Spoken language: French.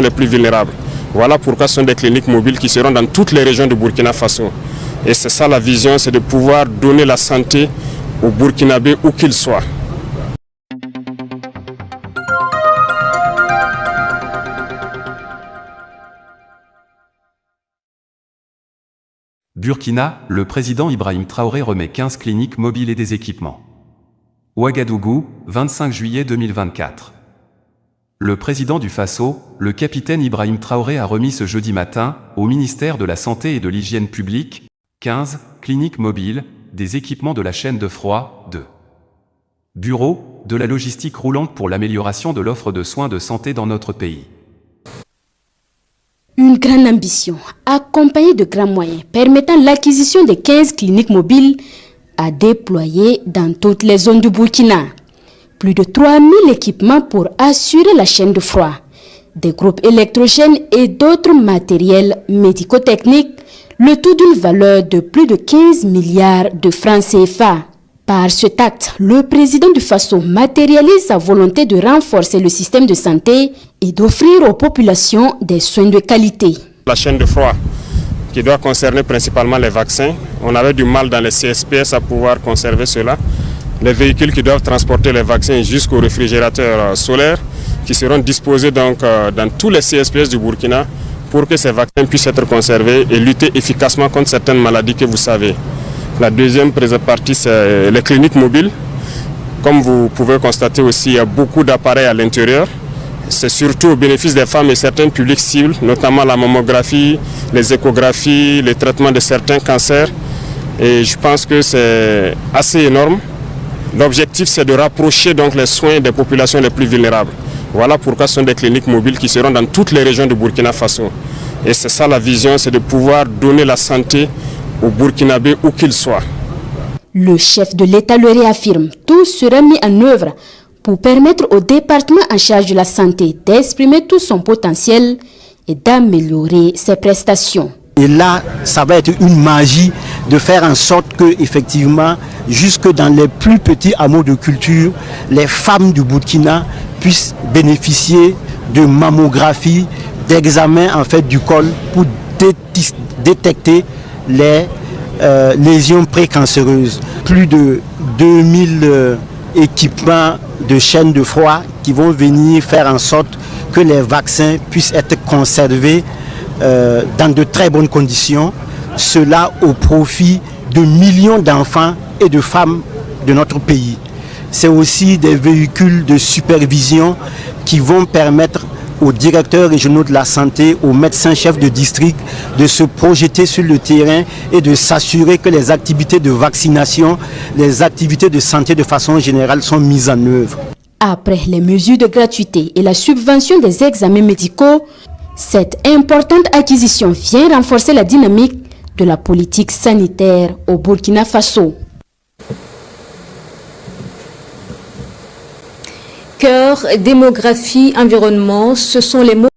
les plus vulnérables. Voilà pourquoi ce sont des cliniques mobiles qui seront dans toutes les régions du Burkina Faso. Et c'est ça la vision, c'est de pouvoir donner la santé aux Burkinabés où qu'ils soient. Burkina, le président Ibrahim Traoré remet 15 cliniques mobiles et des équipements. Ouagadougou, 25 juillet 2024. Le président du Faso, le capitaine Ibrahim Traoré a remis ce jeudi matin, au ministère de la Santé et de l'Hygiène publique, 15 cliniques mobiles, des équipements de la chaîne de froid, de bureaux, de la logistique roulante pour l'amélioration de l'offre de soins de santé dans notre pays. Une grande ambition, accompagnée de grands moyens, permettant l'acquisition de 15 cliniques mobiles à déployer dans toutes les zones du Burkina. Plus de 3000 équipements pour assurer la chaîne de froid, des groupes électrogènes et d'autres matériels médico-techniques, le tout d'une valeur de plus de 15 milliards de francs CFA. Par cet acte, le président du Faso matérialise sa volonté de renforcer le système de santé et d'offrir aux populations des soins de qualité. La chaîne de froid, qui doit concerner principalement les vaccins, on avait du mal dans les CSPS à pouvoir conserver cela. Les véhicules qui doivent transporter les vaccins jusqu'aux réfrigérateurs solaires, qui seront disposés donc dans tous les CSPS du Burkina pour que ces vaccins puissent être conservés et lutter efficacement contre certaines maladies que vous savez. La deuxième partie, c'est les cliniques mobiles. Comme vous pouvez constater aussi, il y a beaucoup d'appareils à l'intérieur. C'est surtout au bénéfice des femmes et certains publics cibles, notamment la mammographie, les échographies, les traitements de certains cancers. Et je pense que c'est assez énorme. L'objectif, c'est de rapprocher donc les soins des populations les plus vulnérables. Voilà pourquoi ce sont des cliniques mobiles qui seront dans toutes les régions du Burkina Faso. Et c'est ça la vision, c'est de pouvoir donner la santé aux Burkinabés où qu'ils soient. Le chef de l'État le réaffirme, tout sera mis en œuvre pour permettre au département en charge de la santé d'exprimer tout son potentiel et d'améliorer ses prestations. Et là, ça va être une magie de faire en sorte que, effectivement, jusque dans les plus petits hameaux de culture, les femmes du Burkina puissent bénéficier de mammographie, d'examens en fait du col pour détecter les lésions précancéreuses. Plus de 2000 équipements de chaînes de froid qui vont venir faire en sorte que les vaccins puissent être conservés dans de très bonnes conditions. Cela au profit de millions d'enfants et de femmes de notre pays. C'est aussi des véhicules de supervision qui vont permettre aux directeurs régionaux de la santé, aux médecins-chefs de district de se projeter sur le terrain et de s'assurer que les activités de vaccination, les activités de santé de façon générale sont mises en œuvre. Après les mesures de gratuité et la subvention des examens médicaux, cette importante acquisition vient renforcer la dynamique de la politique sanitaire au Burkina Faso. Cœur, démographie, environnement, ce sont les mots